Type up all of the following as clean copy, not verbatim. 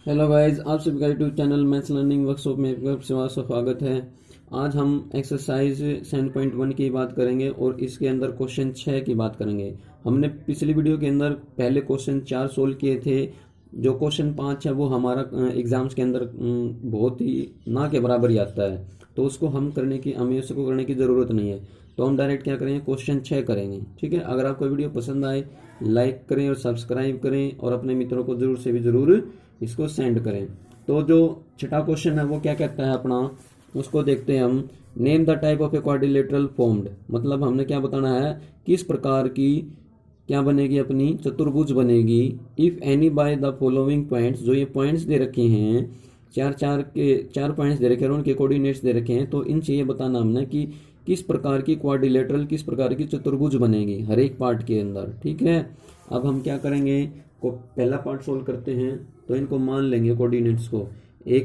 Hello guys, आप सभी का YouTube channel maths learning workshop में एक बार से स्वागत है। आज हम एक्सरसाइज 7.1 की बात करेंगे और इसके अंदर क्वेश्चन 6 की बात करेंगे। हमने पिछली वीडियो के अंदर पहले क्वेश्चन 4 सोल्व किए थे। जो क्वेश्चन 5 है वो हमारा एग्जाम्स के अंदर बहुत ही ना के बराबर ही आता है, तो उसको हमें उसको करने की ज़रूरत नहीं है। तो हम डायरेक्ट क्या करेंगे, क्वेश्चन 6 करेंगे। ठीक है, अगर आपको वीडियो पसंद आए लाइक करें और सब्सक्राइब करें और अपने मित्रों को जरूर से भी ज़रूर इसको सेंड करें। तो जो छठा क्वेश्चन है वो क्या कहता है अपना, उसको देखते हैं हम। Name the type of a quadrilateral formed, मतलब हमने क्या बताना है, किस प्रकार की क्या बनेगी, अपनी चतुर्भुज बनेगी। If any by the following points, जो ये पॉइंट्स दे रखे हैं, चार पॉइंट्स दे रखे हैं और उनके कोऑर्डिनेट्स दे रखे हैं, तो इनसे ये बताना हमने कि किस प्रकार की क्वाड्रिलेटरल, किस प्रकार की चतुर्भुज बनेगी हर एक पार्ट के अंदर। ठीक है, अब हम क्या करेंगे, को पहला पार्ट सोल्व करते हैं। तो इनको मान लेंगे कोऑर्डिनेट्स को। ए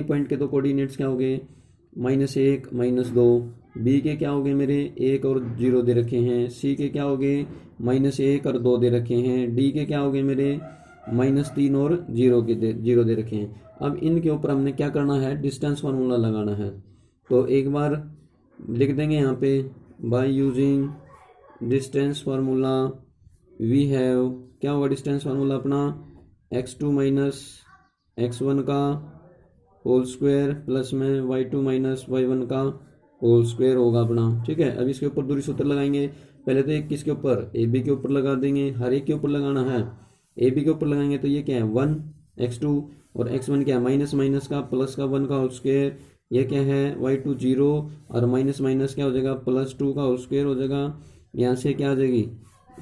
पॉइंट के तो कोऑर्डिनेट्स क्या हो गए, -1 -2। बी के क्या हो गए मेरे, 1 और 0 दे रखे हैं। सी के क्या हो गए, -1 और 2 दे रखे हैं। डी के क्या हो गए मेरे, -3 और 0 दे रखे हैं। अब इनके ऊपर हमने क्या करना है, डिस्टेंस फार्मूला लगाना है। तो एक बार लिख देंगे यहाँ पे, by using distance formula we have, क्या होगा डिस्टेंस फार्मूला अपना, x2 माइनस x1 का होल स्क्वायर प्लस में y2 माइनस y1 का होल स्क्वायर होगा अपना। ठीक है, अब इसके ऊपर दूरी सूत्र लगाएंगे। पहले तो एक किसके ऊपर, ए बी के ऊपर लगा देंगे, हर एक के ऊपर लगाना है। ए बी के ऊपर लगाएंगे तो ये क्या है 1 x2 और x1 क्या है माइनस माइनस का प्लस का 1 का होल स्क्वायर। ये क्या है y2 0 और माइनस माइनस क्या हो जाएगा +2 का होल स्क्वायर हो जाएगा। यहाँ से क्या आ जाएगी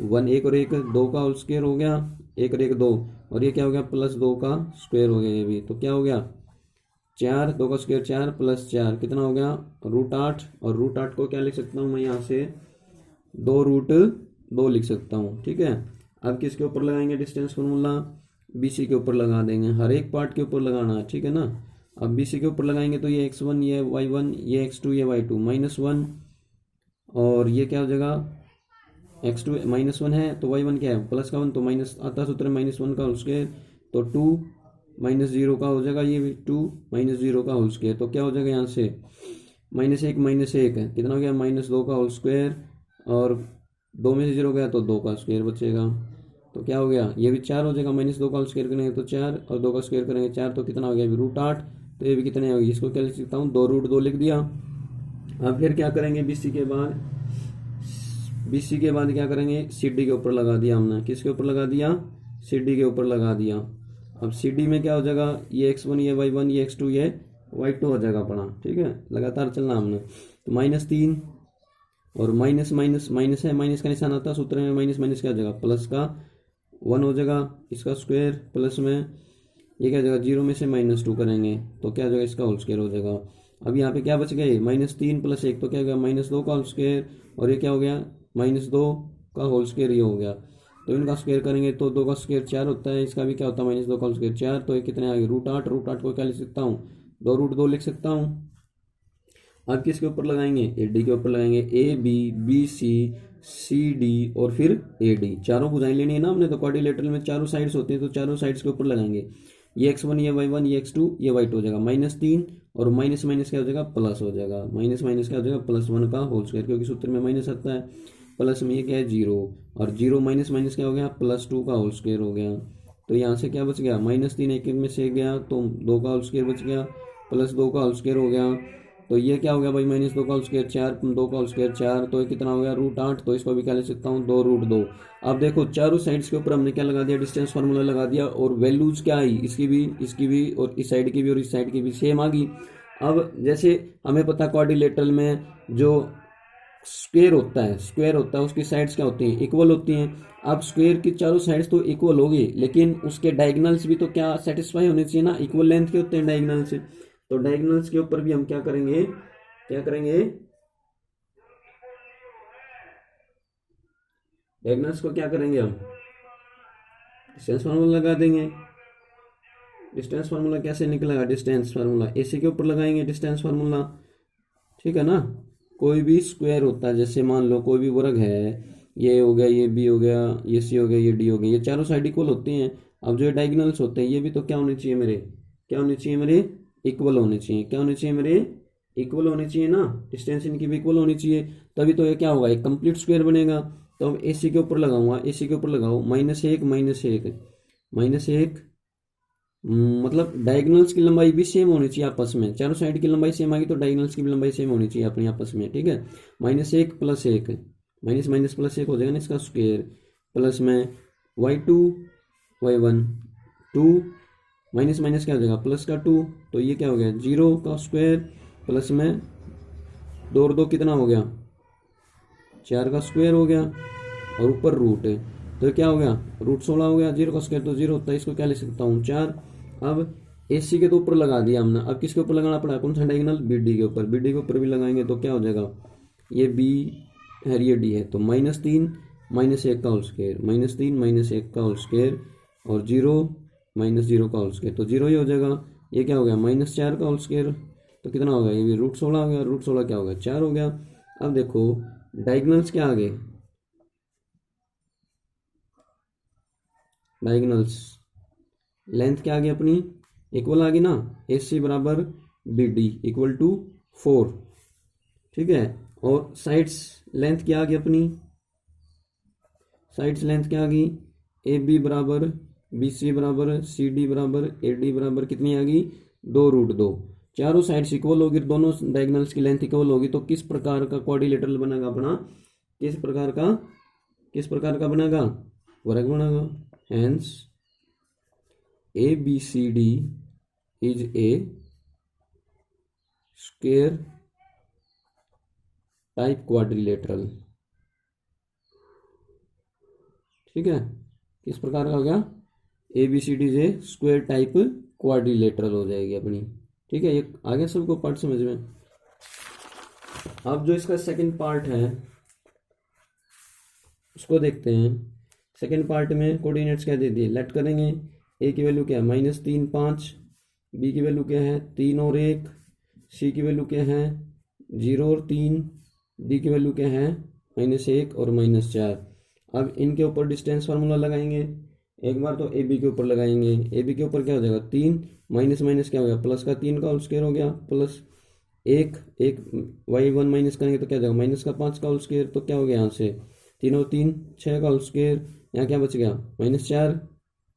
1, 1 और 1 2 का होल स्क्वायर हो गया, 1 और 1 2, और ये क्या हो गया +2 का स्क्वायर हो गया। ये भी तो क्या हो गया 4, 2 का स्क्वायर 4 + 4 कितना हो गया √8। और √8 को क्या लिख सकता हूँ मैं यहाँ से 2√2 लिख सकता हूँ। ठीक है, अब किसके ऊपर लगाएंगे डिस्टेंस फार्मूला, BC के ऊपर लगा देंगे, हर एक पार्ट के ऊपर लगाना है। ठीक है ना, अब BC के ऊपर लगाएंगे तो ये x1 ये y1 ये x2 ये y2 -1, और ये क्या हो जाएगा x2 -1 है तो y1 क्या है प्लस का 1, तो माइनस आता सूत्र -1 का होल स्क्वायर, तो 2 -0 का हो जाएगा, ये भी 2 -0 का होल स्क्वायर। तो क्या हो जाएगा यहाँ से -1 है कितना हो गया -2 का होल स्क्वायर, और 2 में से 0 गया तो 2 का स्क्वायर बचेगा। तो क्या हो गया, ये भी 4 हो जाएगा, -2 का होल स्क्वायर करेंगे तो 4 और 2 का स्क्वायर करेंगे 4, तो कितना हो गया √8। तो ये भी कितने होगी, इसको क्या लिख सकता हूँ 2√2 लिख दिया। अब फिर क्या करेंगे, BC के बाद क्या करेंगे, CD के ऊपर लगा दिया हमने, किसके ऊपर लगा दिया, CD के ऊपर लगा दिया। अब CD में क्या हो जाएगा, ये x1 ये y1 ये x2 ये y2 हो जाएगा अपना। ठीक है, लगातार चलना हमने। तो -3 और माइनस माइनस माइनस है, माइनस का निशान आता है सूत्र में, माइनस माइनस क्या हो जाएगा प्लस का 1 हो जाएगा, इसका स्क्वायर प्लस में ये क्या हो जाएगा 0 में से -2 करेंगे तो क्या हो जाएगा इसका होल स्क्वायर हो जाएगा। अब यहाँ पे क्या बच गए -3 + 1, तो क्या हो गया -2 का होल स्क्वायर, और ये क्या हो गया -2 का होल स्क्वायर ये हो गया। तो इनका स्क्वायर करेंगे तो 2 का स्क्वायर 4 होता है, इसका भी क्या होता है -2 का होल स्क्वायर 4, तो ये कितने आ गए √8 को क्या लिख सकता हूँ 2√2 लिख सकता हूँ। अब किसके ऊपर लगाएंगे, AD के ऊपर लगाएंगे, AB BC CD और फिर AD, चारों भुजाएं लेनी है ना हमने, तो क्वाड्रिलेटरल में चारों साइड्स होती हैं, तो चारों साइड्स के ऊपर लगाएंगे। ये x1 ये y1 ये x2 ये y2 हो जाएगा -3, और माइनस माइनस क्या हो जाएगा प्लस हो जाएगा, माइनस माइनस क्या हो जाएगा +1 का होल स्क्वायर, क्योंकि सूत्र में माइनस आता है, प्लस में ये क्या है 0, और 0 माइनस माइनस क्या हो गया +2 का होल स्क्वायर हो गया। तो यहाँ से क्या बच गया -3 एक में से गया तो 2 का होल स्क्वायर बच गया, +2 का होल स्क्वायर हो गया। तो ये क्या हो गया भाई -2 का होल स्क्वायर 4, 2 का होल स्क्वायर 4, तो ये कितना हो गया √8, तो इसको भी क्या ले सकता हूँ 2√2। अब देखो चारों साइड्स के ऊपर हमने क्या लगा दिया, डिस्टेंस फार्मूला लगा दिया, और वैल्यूज क्या आई, इसकी भी और इस साइड की भी और इस साइड की भी सेम आ गई। अब जैसे हमें पता क्वाड्रिलेटरल में जो स्क्वायर होता है उसकी साइड्स क्या होती हैं इक्वल होती हैं। अब स्क्वायर की चारों साइड्स तो इक्वल होगी, लेकिन उसके डायगोनल्स भी तो क्या सेटिस्फाई होने चाहिए ना, इक्वल लेंथ के होते हैं डायगोनल्स। तो डायगोनल्स के ऊपर भी हम क्या करेंगे डायगोनल्स को क्या करेंगे हम डिस्टेंस फार्मूला लगा देंगे। डिस्टेंस फार्मूला कैसे निकलेगा, डिस्टेंस फार्मूला AC के ऊपर लगाएंगे डिस्टेंस फार्मूला। ठीक है ना, कोई भी स्क्वायर होता है, जैसे मान लो कोई भी वर्ग है, ये हो गया ये B हो गया ये C हो गया ये D हो गया, ये चारों साइड इक्वल होती हैं। अब जो डायगोनल्स होते हैं ये भी तो क्या होने चाहिए मेरे, क्या होने चाहिए मेरे, इक्वल होने चाहिए। क्या होने चाहिए मेरे, इक्वल होने चाहिए ना, डिस्टेंस इनकी भी इक्वल होनी चाहिए, तभी तो ये क्या होगा, एक कंप्लीट स्क्वायर बनेगा। तो अब AC के ऊपर लगाऊंगा, AC के ऊपर लगाओ, -1 -1 मतलब डायगोनल्स की लंबाई भी सेम होनी चाहिए आपस में, चारों साइड की लंबाई सेम आ गई तो डायगोनल्स की भी लंबाई सेम होनी चाहिए अपनी आपस में, ठीक है। -1 + 1 माइनस माइनस प्लस 1 हो जाएगा ना इसका स्क्वायर, प्लस में y2 y1 2 माइनस माइनस क्या हो जाएगा प्लस का 2, तो ये क्या हो गया 0 का स्क्वायर, प्लस में 2 और 2 कितना हो गया 4 का स्क्वायर हो गया, और ऊपर रूट है तो क्या हो गया √16 हो गया। 0 का स्क्वायर तो 0 होता है, इसको क्या लिख सकता हूँ 4। अब AC के तो ऊपर लगा दिया हमने, अब किसके ऊपर लगाना पड़ा, कौन सा डायगोनल, BD के ऊपर, BD के ऊपर भी लगाएंगे तो क्या हो जाएगा, ये B है ये D है, तो -3 -1 का होल स्क्वायर, -3 -1 का होल स्क्वायर और 0 -0 का होल स्क्वायर, तो 0 ही हो जाएगा। ये क्या हो गया -4 का होल स्क्वायर, तो कितना हो गया, ये भी √16 हो गया, √16 क्या हो गया 4 हो गया। अब देखो डायगोनल्स क्या आ गए, डायगोनल्स लेंथ क्या आ गई अपनी, इक्वल आ गई ना, AC बराबर BD = 4, ठीक है। और साइड्स लेंथ क्या आ गई अपनी, साइड्स लेंथ क्या आ गई, AB बराबर BC बराबर CD बराबर AD बराबर कितनी आ गई 2√2। चारों साइड्स इक्वल होगी, दोनों डायगोनल्स की लेंथ इक्वल होगी, तो किस प्रकार का क्वाड्रिलेटरल बनेगा अपना, किस प्रकार का बनेगा, वर्ग बनेगा। Hence ABCD is A square type quadrilateral, ठीक है। किस प्रकार का हो गया, ABCD is A square type quadrilateral हो जाएगी अपनी, ठीक है। ये आ गया सबको पार्ट समझ में। अब जो इसका सेकंड पार्ट है उसको देखते हैं। सेकंड पार्ट में कोऑर्डिनेट्स क्या दे दिए, लेट करेंगे। A की वैल्यू क्या है -3 5, B की वैल्यू क्या है 3 और 1, C की वैल्यू क्या है 0 और 3, D की वैल्यू क्या है -1 और -4। अब इनके ऊपर डिस्टेंस फार्मूला लगाएंगे, एक बार तो AB के ऊपर लगाएंगे, AB के ऊपर क्या हो जाएगा 3 माइनस माइनस क्या हो गया प्लस का 3 का होल स्क्वायर हो गया, प्लस 1 y1 माइनस करेंगे तो क्या हो जाएगा -5 का होल स्क्वायर, तो क्या हो गया यहाँ से 3 और 3 6 का होल स्क्वायर, यहाँ क्या बच गया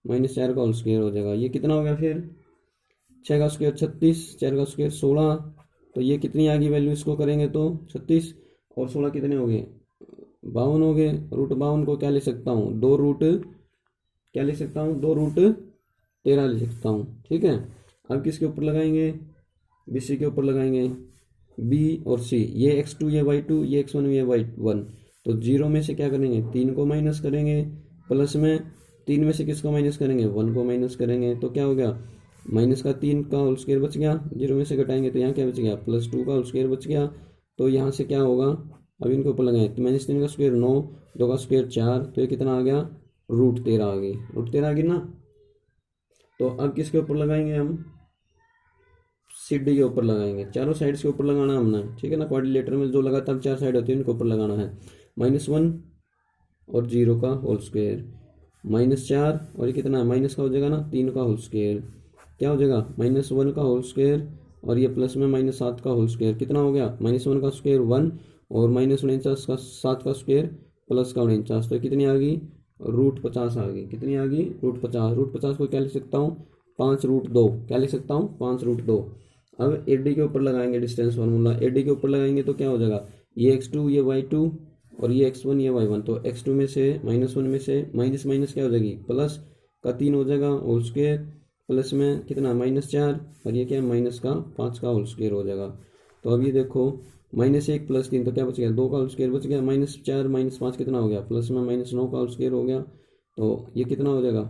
-4 का होल स्क्वायर हो जाएगा। ये कितना हो गया फिर 6 का स्क्वायर 36, 4 का स्क्वायर 16, तो ये कितनी आ गई वैल्यू, इसको करेंगे तो 36 और 16 कितने हो गए 52 हो गए। √52 को क्या लिख सकता हूँ 2√13 लिख सकता हूँ, ठीक है। अब किसके ऊपर लगाएंगे, BC के ऊपर लगाएंगे, B और C, ये x2 ये y2 ये x1 ये y1, तो 0 में से क्या करेंगे 3 को माइनस करेंगे, प्लस में 3 में से किसको माइनस करेंगे 1 को माइनस करेंगे, तो क्या हो गया -3 का होल स्क्वायर बच गया, 0 में से घटाएंगे तो यहाँ क्या बच गया +2 का होल स्क्वायर बच गया। तो यहाँ से क्या होगा, अब इनके ऊपर लगाए -3 का स्क्वायर 9, 2 का स्क्वायर 4, तो ये कितना आ गया √13 आ गई, √13 आ गई ना। तो अब किसके ऊपर लगाएंगे हम, CD के ऊपर लगाएंगे, चारों साइड्स के ऊपर लगाना हमने, ठीक है ना। क्वाड्रिलेटरल में जो लगातार 4 साइड होती है उनके ऊपर लगाना है। -1 और 0 का होल स्क्वायर, -4 और ये कितना है माइनस का हो जाएगा ना 3 का होल स्क्वायर, क्या हो जाएगा -1 का होल स्क्वायर और ये प्लस में -7 का होल स्क्वायर, कितना हो गया -1 का स्क्वायर 1 और -49 का 7 का स्क्वायर प्लस का 49, तो कितनी आ गई √50 आ गई, कितनी आ गई √50। √50 को क्या लिख सकता हूँ 5√2, क्या लिख सकता हूँ 5√2। अब AD के ऊपर लगाएंगे डिस्टेंस फार्मूला, AD के ऊपर लगाएंगे तो क्या हो जाएगा ये x2 ये y2 और ये x1 ये y1, तो x2 में से -1 में से माइनस माइनस क्या हो जाएगी प्लस का 3 हो जाएगा होल स्क्वायर, प्लस में कितना -4 और ये क्या है -5 का होल स्क्वायर हो जाएगा। तो अब ये देखो -1 + 3 तो क्या बच गया 2 का होल स्क्वायर बच गया, -4 -5 कितना हो गया प्लस में -9 का होल स्क्वायर हो गया, तो ये कितना हो जाएगा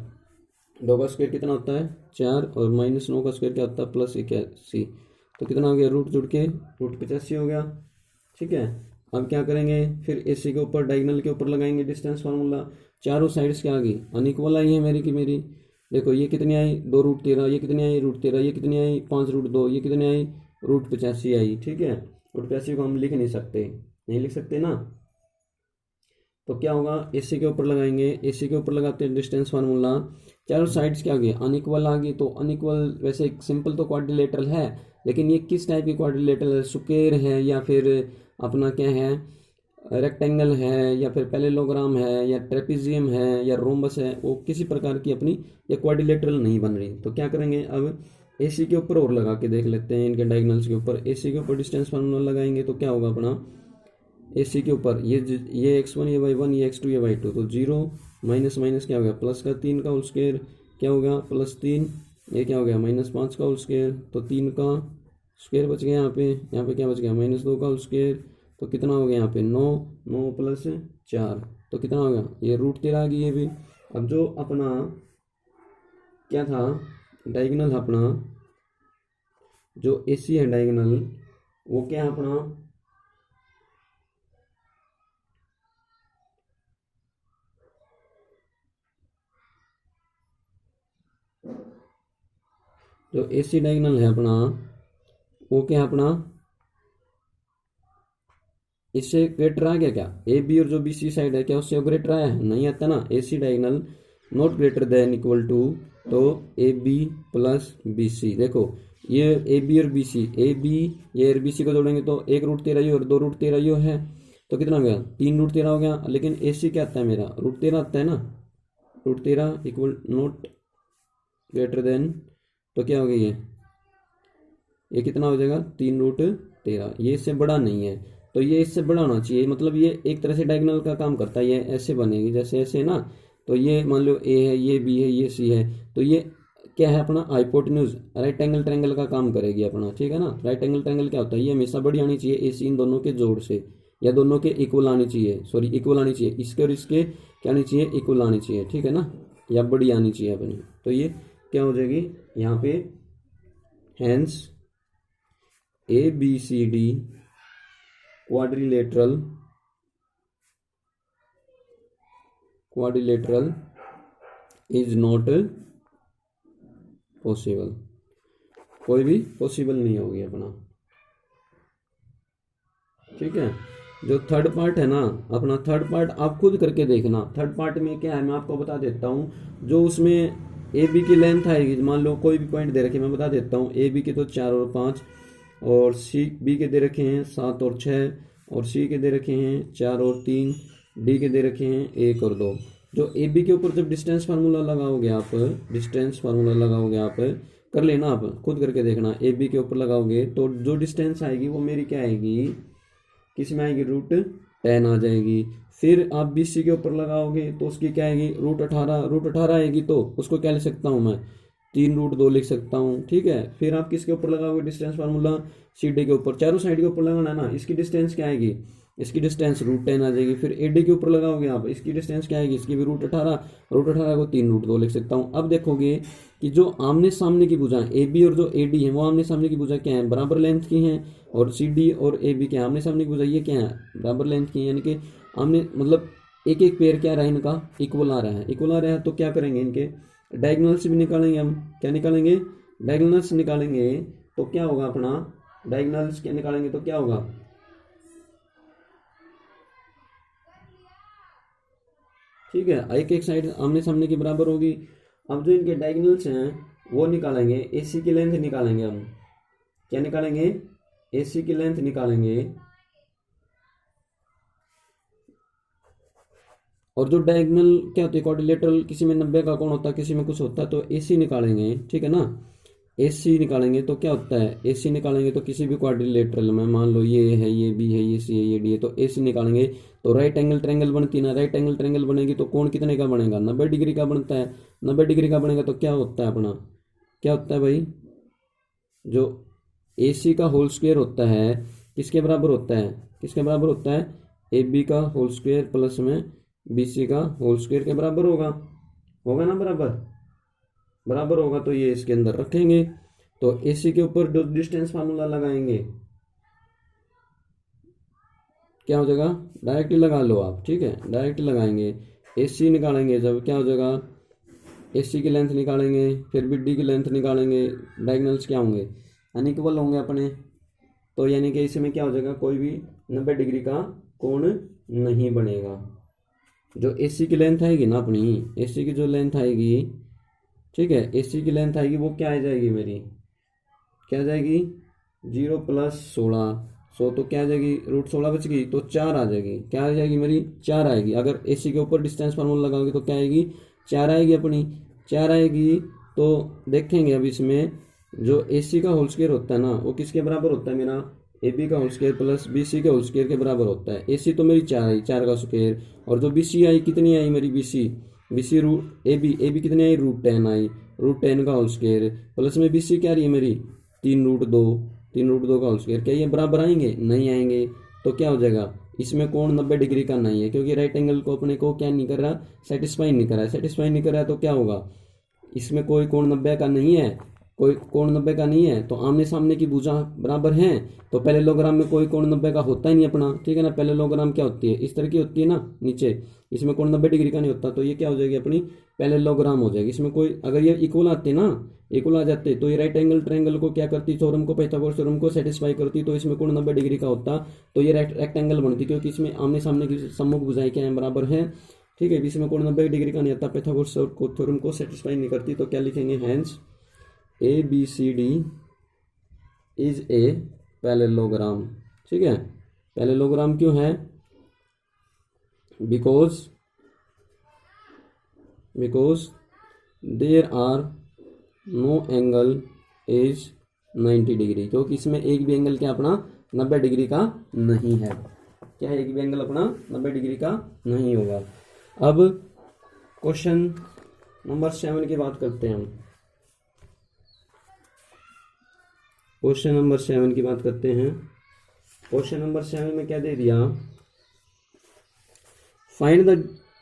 2 का स्क्वायर कितना होता है 4 और -9 का स्क्वायर क्या होता है +81, तो कितना हो गया रूट जुड़ के √85 हो गया, ठीक है। अब क्या करेंगे फिर AC के ऊपर डायगोनल के ऊपर लगाएंगे डिस्टेंस फार्मूला, चारों साइड्स क्या आ गई अनइक्वल आई है मेरी की मेरी, देखो ये कितनी आई 2√13, ये कितनी आई √13, ये कितनी आई 5√2, ये कितनी आई √85 आई, ठीक है। √85 को हम लिख नहीं सकते, नहीं लिख सकते ना, तो क्या होगा AC के ऊपर लगाएंगे, AC के ऊपर लगाते हैं डिस्टेंस फार्मूला, चारों साइड्स क्या हो गई, अनइक्वल आ गई। तो अनइक्वल वैसे एक सिंपल तो क्वाड्रिलेटरल है, लेकिन ये किस टाइप की क्वाड्रिलेटरल है, स्क्वायर है या फिर अपना क्या है, रेक्टेंगल है या फिर पैरेललोग्राम है या ट्रेपेजियम है या रोम्बस है, वो किसी प्रकार की अपनी ये क्वाड्रिलेटरल नहीं बन रही। तो क्या करेंगे, अब एसी के ऊपर और लगा के देख लेते हैं, इनके डायगोनल्स के ऊपर एसी के ऊपर डिस्टेंस फार्मूला लगाएंगे तो क्या होगा अपना, एसी के ऊपर ये x1 ये y1 ये x2 ये y2, तो जीरो माइनस माइनस क्या हो गया, प्लस का 3 का होल स्क्वायर क्या होगा प्लस 3, ये क्या हो गया -5 का होल स्क्वायर, तो 3 का स्क्वायर बच गया यहाँ पे क्या बच गया -2 का होल स्क्वायर, तो कितना हो गया यहाँ पे 9, 9 प्लस 4, तो कितना हो गया, ये √13 आ गई ये भी। अब जो अपना क्या था डायगोनल अपना, जो एसी है डायगोनल वो क्या है अपना, जो एसी डायगोनल है अपना वो क्या है अपना, इससे ग्रेटर आ गया क्या, ए बी और जो बी सी साइड है क्या उससे ग्रेटर आया है, नहीं आता ना, AC diagonal not greater than equal to, तो A B plus B C, देखो ये ए बी और बी सी, ए बी ये और बी सी को जोड़ेंगे तो 1√13 और 2√13 है, तो कितना हो गया 3√13 हो गया। लेकिन ए सी क्या आता है मेरा, √13 आता है ना, √13 इक्वल नॉट ग्रेटर देन, तो क्या हो गया ये कितना हो जाएगा 3√13, ये इससे बड़ा नहीं है, तो ये इससे बड़ा होना चाहिए, मतलब ये एक तरह से डायगोनल का काम करता है, ये ऐसे बनेगी जैसे ऐसे ना, तो ये मान लो ए है ये बी है ये सी है, तो ये क्या है अपना हाइपोटेन्यूज राइट एंगल ट्रायंगल का काम करेगी अपना, ठीक है ना। राइट एंगल ट्रायंगल क्या होता है, ये हमेशा बड़ी आनी चाहिए ए सी इन दोनों के जोड़ से, या दोनों के इक्वल आनी चाहिए, सॉरी इक्वल आनी चाहिए, इसके और इसके क्या आनी चाहिए, इक्वल आनी चाहिए, ठीक है ना, या बड़ी आनी चाहिए अपनी। तो ये क्या हो जाएगी यहाँ पे, hence A B C D quadrilateral is not possible, कोई भी पॉसिबल नहीं होगी अपना, ठीक है। जो थर्ड पार्ट है ना अपना, थर्ड पार्ट आप खुद करके देखना, थर्ड पार्ट में क्या है मैं आपको बता देता हूँ, जो उसमें ए बी की लेंथ आएगी, मान लो कोई भी पॉइंट दे रखे मैं बता देता हूँ, ए बी के तो 4 और 5, और सी बी के दे रखे हैं 7 और 6, और सी के दे रखे हैं 4 और 3, डी के दे रखे हैं 1 और 2। जो ए बी के ऊपर जब डिस्टेंस फार्मूला लगाओगे आप, डिस्टेंस फार्मूला लगाओगे आप, कर लेना आप खुद करके देखना, ए बी के ऊपर लगाओगे तो जो डिस्टेंस आएगी वो मेरी क्या आएगी, किस में आएगी, √10 आ जाएगी। फिर आप बी सी के ऊपर लगाओगे तो उसकी क्या आएगी, √18 आएगी, तो उसको क्या लिख सकता हूँ मैं, 3√2 लिख सकता हूँ, ठीक है। फिर आप किसके ऊपर लगाओगे डिस्टेंस फार्मूला, सी डी के ऊपर, चारों साइड के ऊपर लगाना ना, इसकी डिस्टेंस क्या आएगी, इसकी डिस्टेंस √10 आ जाएगी। फिर ए डी के ऊपर लगाओगे आप, इसकी डिस्टेंस क्या आएगी, इसकी भी √18 को 3√2 लिख सकता हूँ। अब देखोगे कि जो आमने सामने की भुजाएं ए बी और जो ए डी है वो आमने सामने की भुजा क्या है, बराबर लेंथ की हैं, और सी डी और ए बी क्या आमने सामने की भुजा ये क्या है, बराबर लेंथ की, यानी कि आमने मतलब एक एक पेयर क्या रहा है इनका, इक्वल आ रहा है, इक्वल आ रहा है। तो क्या करेंगे, इनके डायगोनल्स भी निकालेंगे हम, क्या निकालेंगे, डायगोनल्स निकालेंगे, तो क्या होगा अपना, डायगोनल्स क्या निकालेंगे तो क्या होगा, ठीक है, एक एक साइड आमने सामने की बराबर होगी। अब जो इनके डायगोनल्स हैं वो निकालेंगे, एसी की लेंथ निकालेंगे हम, क्या निकालेंगे, एसी की लेंथ निकालेंगे, और जो डायगोनल क्या होती है क्वाड्रिलेटरल, किसी में 90 का कोण होता है, किसी में कुछ होता है, तो एसी निकालेंगे, ठीक है ना, एसी निकालेंगे तो क्या होता है, एसी निकालेंगे तो किसी भी क्वाड्रिलेटरल में मान लो ये है ये बी है ये सी है ये डी है, तो एसी निकालेंगे तो राइट एंगल ट्रायंगल बनती है ना, राइट एंगल ट्रायंगल बनेगी तो कोण कितने का बनेगा, 90 डिग्री का बनता है, 90 डिग्री का बनेगा तो क्या होता है अपना, क्या होता है भाई, जो एसी का होल स्क्वायर होता है किसके बराबर होता है, किसके बराबर होता है, ए बी का होल स्क्वायर प्लस में बी सी का होल स्क्वायर के बराबर होगा, होगा ना बराबर, बराबर होगा, तो ये इसके अंदर रखेंगे। तो एसी के ऊपर जो डिस्टेंस फार्मूला लगाएंगे क्या हो जाएगा, डायरेक्टली लगा लो आप, ठीक है, डायरेक्टली लगाएंगे, एसी निकालेंगे जब क्या हो जाएगा, एसी की लेंथ निकालेंगे, फिर बी डी की लेंथ निकालेंगे, डायगोनल्स क्या होंगे, अनइक्वल होंगे अपने, तो यानी कि इसमें क्या हो जाएगा, कोई भी 90 डिग्री का कोण नहीं बनेगा। जो एसी की लेंथ आएगी ना अपनी, एसी की जो लेंथ आएगी ठीक है। AC की लेंथ आएगी वो क्या आ जाएगी मेरी, क्या आ जाएगी 0 + 16, सो तो क्या आ जाएगी √16 बच गई तो 4 आ जाएगी, क्या आ जाएगी मेरी 4 आएगी। अगर AC के ऊपर डिस्टेंस फार्मूला लगाओगे तो क्या आएगी 4 आएगी अपनी, 4 आएगी। तो देखेंगे अब इसमें जो AC का होल स्क्वायर होता है ना वो किसके बराबर होता है मेरा, AB का होल स्क्वायर प्लस BC के होल स्क्वायर के बराबर होता है। AC तो मेरी 4 आई, 4 का स्क्वायर, और जो BC आई कितनी आई मेरी BC रूट AB कितनी आई √10 आई, √10 का होल स्क्वायर प्लस में BC क्या रही है मेरी 3√2, 3√2 का होल स्क्वायर। क्या ये बराबर आएंगे, नहीं आएंगे। तो क्या हो जाएगा, इसमें कोण 90 डिग्री का नहीं है क्योंकि राइट एंगल को अपने को क्या नहीं कर रहा, सेटिस्फाई नहीं कर रहा है। सेटिस्फाई नहीं कर रहा है तो क्या होगा, इसमें कोई कोण 90 का नहीं है, कोई कोण 90 का नहीं है। तो आमने सामने की भुजा बराबर हैं, तो पहले लोग्राम में कोई कोण 90 का होता ही नहीं अपना, ठीक है ना। पहले लोग्राम क्या होती है, इस तरह की होती है ना नीचे, इसमें कोण 90 डिग्री का नहीं होता। तो ये क्या हो जाएगी अपनी पहले लोग्राम हो जाएगी। इसमें कोई अगर ये इक्वल आते ना, इक्वल आ जाते तो ये राइट एंगल ट्रायंगल को क्या करती, थ्योरम को, पाइथागोरस थ्योरम को सेटिस्फाई करती। तो इसमें कोण 90 डिग्री का होता तो ये रेक्टेंगल बनती, क्योंकि इसमें आमने सामने की सम्मुख भुजाएं क्या है, बराबर है, ठीक है। इसमें कोण 90 डिग्री का नहीं आता, पाइथागोरस थ्योरम को सेटिस्फाई नहीं करती। तो क्या लिखेंगे, hence ABCD is a parallelogram, ठीक है। पैरेललोग्राम क्यों है, because there are no angle is 90 degree, क्योंकि इसमें एक भी एंगल क्या अपना 90 डिग्री का नहीं है। क्या है, एक भी एंगल अपना 90 डिग्री का नहीं होगा। अब क्वेश्चन नंबर 7 की बात करते हैं हम। क्वेश्चन नंबर 7 की बात करते हैं। क्वेश्चन नंबर 7 में क्या दे दिया, find the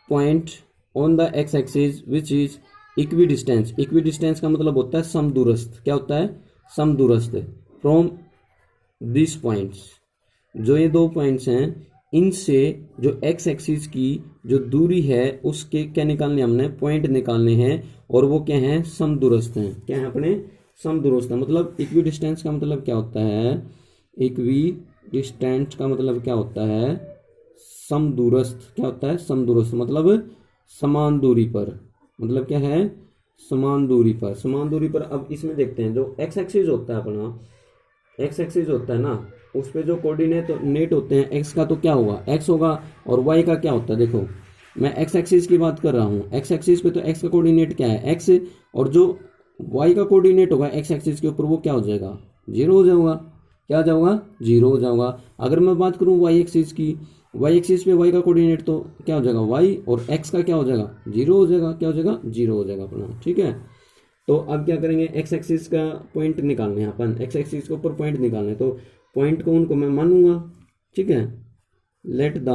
point on the x axis which is equidistance. Equidistance का मतलब होता है समदूरस्थ, क्या होता है, समदूरस्थ फ्रॉम दिस पॉइंट्स। जो ये दो पॉइंट्स हैं इनसे जो एक्स एक्सिस की जो दूरी है उसके क्या निकालने, हमने पॉइंट निकालने हैं, और वो क्या है, समदूरस्थ हैं। क्या है अपने, समदूरस्थ। मतलब इक्विडिस्टेंस का मतलब क्या होता है, इक्विडिस्टेंस का मतलब क्या होता है, समदूरस्थ। क्या होता है, समदूरस्थ मतलब समान दूरी पर, मतलब क्या है, समान दूरी पर, समान दूरी पर। अब इसमें देखते हैं जो एक्स एक्सिस होता है अपना, एक्स एक्सिस होता है ना, उस पे जो कोऑर्डिनेट होते हैं एक्स का तो क्या होगा, एक्स होगा, और वाई का क्या होता है। देखो मैं एक्स एक्सिस की बात कर रहा हूँ, एक्स एक्सिस पे तो एक्स का कोऑर्डिनेट क्या है, एक्स, और जो वाई का कोऑर्डिनेट होगा एक्स एक्सिस के ऊपर वो क्या हो जाएगा, 0 हो जाएगा। क्या हो जाएगा, 0 हो जाएगा। अगर मैं बात करूँ वाई एक्सिस की, वाई एक्सिस पे वाई का कोऑर्डिनेट तो क्या हो जाएगा वाई, और एक्स का क्या हो जाएगा, 0 हो जाएगा। क्या हो जाएगा, 0 हो जाएगा अपना, ठीक है। तो अब क्या करेंगे, एक्स एक्सिस का पॉइंट निकालने हैं अपन, एक्स एक्सिस के ऊपर पॉइंट निकालने, तो पॉइंट को उनको मैं मानूंगा, ठीक है। Let the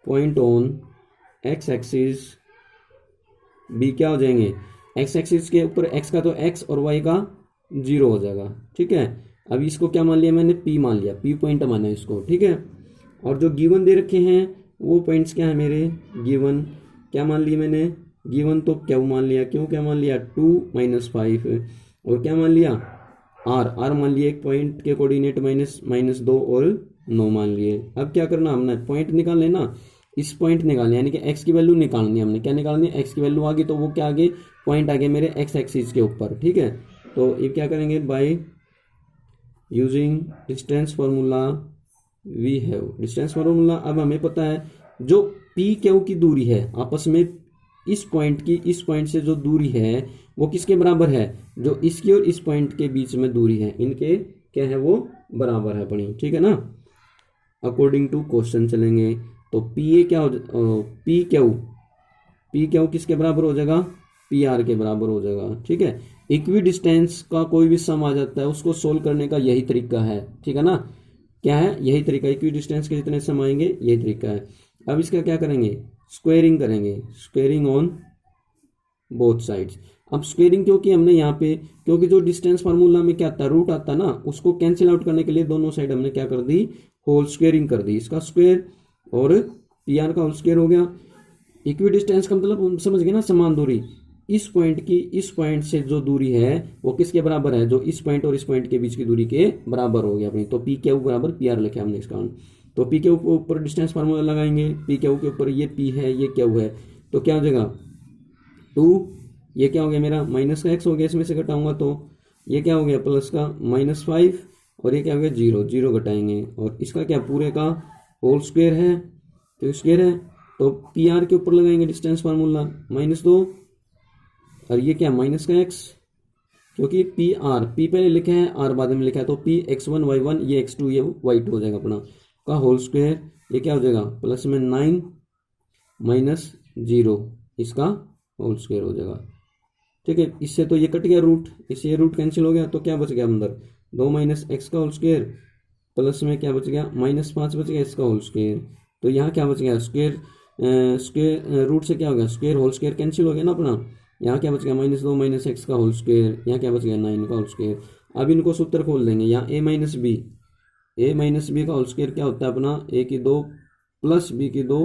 point on x axis be क्या हो जाएंगे, एक्स एक्सिस के ऊपर एक्स का तो एक्स और वाई का 0 हो जाएगा, ठीक है। अब इसको क्या मान लिया मैंने, पी मान लिया, पी पॉइंट माना इसको, ठीक है। और जो गिवन दे रखे हैं वो पॉइंट्स क्या है मेरे, गिवन क्या मान लिए मैंने, गिवन तो क्या मान लिया, क्यों क्या मान लिया, 2 - 5, और क्या मान लिया, आर मान लिए, एक पॉइंट के कोऑर्डिनेट -2 और 9 मान लिए। अब क्या करना, हमने पॉइंट निकालने ना, इस पॉइंट निकालने, यानी कि एक्स की वैल्यू निकालनी है हमने। क्या निकालनी है, एक्स की वैल्यू आ गई तो वो क्या आगे पॉइंट आगे मेरे एक्स एक्सिस के ऊपर, ठीक है। तो ये क्या करेंगे, by using distance formula we have, distance formula. अब हमें पता है जो पी क्यू की दूरी है आपस में, इस पॉइंट की इस पॉइंट से जो दूरी है वो किसके बराबर है, जो इसकी और इस पॉइंट के बीच में दूरी है, इनके क्या है वो बराबर है अपनी, ठीक है ना। अकॉर्डिंग टू क्वेश्चन चलेंगे तो पी ए क्या हो, पी क्यू किसके बराबर हो जाएगा, पी आर के बराबर हो जाएगा, ठीक है। इक्वी डिस्टेंस का कोई भी सम आ जाता है उसको सोल्व करने का यही तरीका है, ठीक है ना। क्या है, यही तरीका, इक्वी डिस्टेंस के जितने सम आएंगे यही तरीका है। अब इसका क्या करेंगे, स्क्वेयरिंग करेंगे, स्क्वेयरिंग ऑन बोथ साइड्स। अब स्क्वेयरिंग क्योंकि हमने यहाँ पे, क्योंकि जो डिस्टेंस फार्मूला में क्या आता है, रूट आता है ना, उसको कैंसिल आउट करने के लिए दोनों साइड हमने क्या कर दी, होल स्क्वेयरिंग कर दी, इसका स्क्वेयर और पी आर का होल स्क्वेयर हो गया। इक्वी डिस्टेंस का मतलब समझ गए ना, समान दूरी। इस पॉइंट की इस पॉइंट से जो दूरी है वो किसके बराबर है, जो इस पॉइंट और इस पॉइंट के बीच की दूरी के बराबर हो गया अपनी। तो पी क्यू बराबर पी आर लिखे हमने इसका। तो पी के ऊपर डिस्टेंस फार्मूला लगाएंगे, पी क्यू के ऊपर ये पी है ये क्यू है, तो क्या हो जाएगा, 2, ये क्या हो गया मेरा माइनस का एक्स हो गया, इसमें से घटाऊंगा तो ये क्या हो गया प्लस का -5, और ये क्या हो गया 0, 0 घटाएंगे और इसका क्या पूरे का होल स्क्वायर है, तो स्क्वायर है तो पी आर के ऊपर लगाएंगे डिस्टेंस फार्मूला -2, और ये क्या माइनस का एक्स, क्योंकि पी आर पी पहले लिखा है आर बाद में लिखा है, तो पी x1 y1 ये x2 ये y2 हो जाएगा अपना का होल स्क्वायर, ये क्या हो जाएगा प्लस में 9 -0 इसका होल स्क्वायर हो जाएगा। ठीक है, इससे तो ये कट गया रूट, इससे ये रूट कैंसिल हो गया, तो क्या बच गया अंदर 2 - x का होल स्क्वायर प्लस में क्या बच गया -5 बच गया इसका होल स्क्वायर। तो यहाँ क्या बच गया स्क्वायर, स्क्वायर रूट से क्या हो गया स्क्वायर होल स्क्वायर कैंसिल हो गया ना अपना, यहाँ क्या बच गया -2 - x का होल स्क्वायर, यहाँ क्या बच गया 9 का होल स्क्वायर। अब इनको सूत्र खोल देंगे, यहाँ a - b का होल स्क्वायर क्या होता है अपना a की 2 प्लस b की 2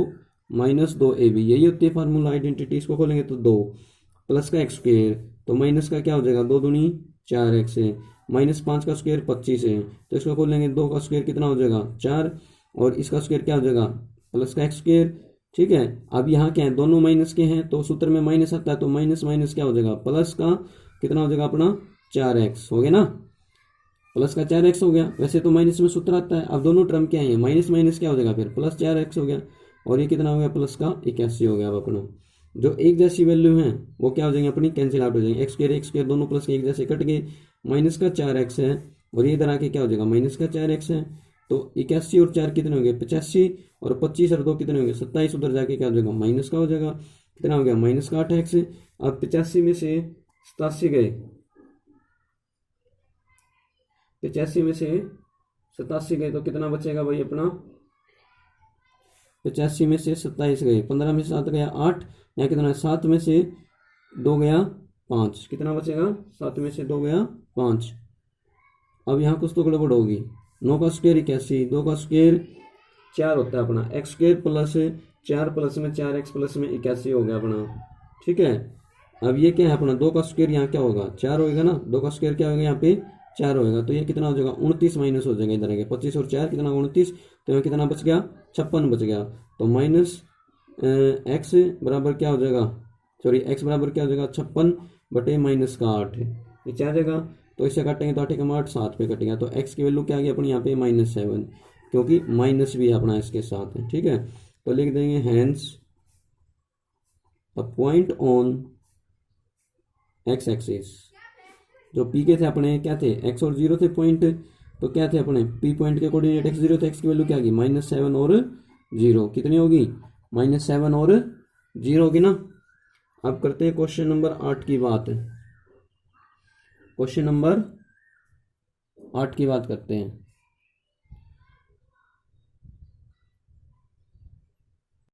-2ab, यही होती है फार्मूला आइडेंटिटी। इसको खोलेंगे तो 2 प्लस का एक्स स्क्वायर, तो माइनस का क्या हो जाएगा 2 दूनी 4x है, -5 का स्क्वायर 25 है, तो इसको खोलेंगे 2 का स्क्वायर कितना हो जाएगा 4, और इसका स्क्वायर क्या हो जाएगा प्लस का एक्स स्क्वायर। ठीक है, अब यहाँ क्या है दोनों माइनस के हैं तो सूत्र में माइनस आता है, तो माइनस माइनस क्या हो जाएगा प्लस का कितना हो जाएगा अपना 4x हो गया ना, प्लस का 4x हो गया। वैसे तो माइनस में सूत्र आता है, अब दोनों टर्म क्या है माइनस माइनस क्या हो जाएगा फिर प्लस 4x हो गया, और ये कितना हो गया प्लस का 81 हो गया। अब अपना जो एक जैसी वैल्यू है वो क्या हो जाएंगे अपनी कैंसिल आउट हो जाएंगे, एक्स स्क्वायर दोनों प्लस के एक जैसे कट गए, माइनस का 4x है और ये इधर आके क्या हो जाएगा माइनस का 4x है, तो 81 और 4 कितने हो गए 85, और 25 और 2 कितने हो गए 27, उधर जाके क्या हो जाएगा माइनस का हो जाएगा, कितना हो गया माइनस का 8x। अब 85 में से 87 गए, 85 में से 87 गए तो कितना बचेगा भाई अपना 85 में से 27 गए, 15 में से 7 गया 8, यहाँ कितना है 7 में से 2 गया 5, कितना बचेगा 7 में से 2 गया 5। अब यहाँ कुछ तो गड़बड़ होगी, 9 का स्क्वायर 81, 2 का स्क्वायर 4 होता है अपना, एक्स स्क्वायर प्लस 4 प्लस में 4x प्लस में 81 हो गया अपना। ठीक है, अब ये क्या है अपना 2 का स्क्वायर यहाँ क्या होगा 4 होगा ना, 2 का स्क्वायर क्या होगा यहाँ पे 4 होगा, तो ये कितना हो जाएगा 29 माइनस हो जाएगा इधर आगे 25 और 4 कितना 29, तो यहाँ कितना बच गया 56 बच गया, तो माइनस एक्स बराबर क्या हो जाएगा सॉरी एक्स बराबर क्या हो जाएगा 56 बटे माइनस का 8 नीचे आ जाएगा, तो इससे काटेंगे तो 8 का 8 7 पे कटेगा, तो एक्स की वैल्यू क्या आ गई अपनी यहाँ पे -7, क्योंकि माइनस भी अपना इसके साथ है। ठीक है, तो लिख देंगे hence the point on x axis, जो पी के थे अपने क्या थे एक्स और 0 थे पॉइंट, तो क्या थे अपने पी पॉइंट के कोऑर्डिनेट एक्स 0 थे, एक्स की वैल्यू क्या होगी -7 और 0, कितनी होगी -7 और 0 होगी ना। अब करते हैं क्वेश्चन नंबर 8 की बात, क्वेश्चन नंबर 8 की बात करते हैं।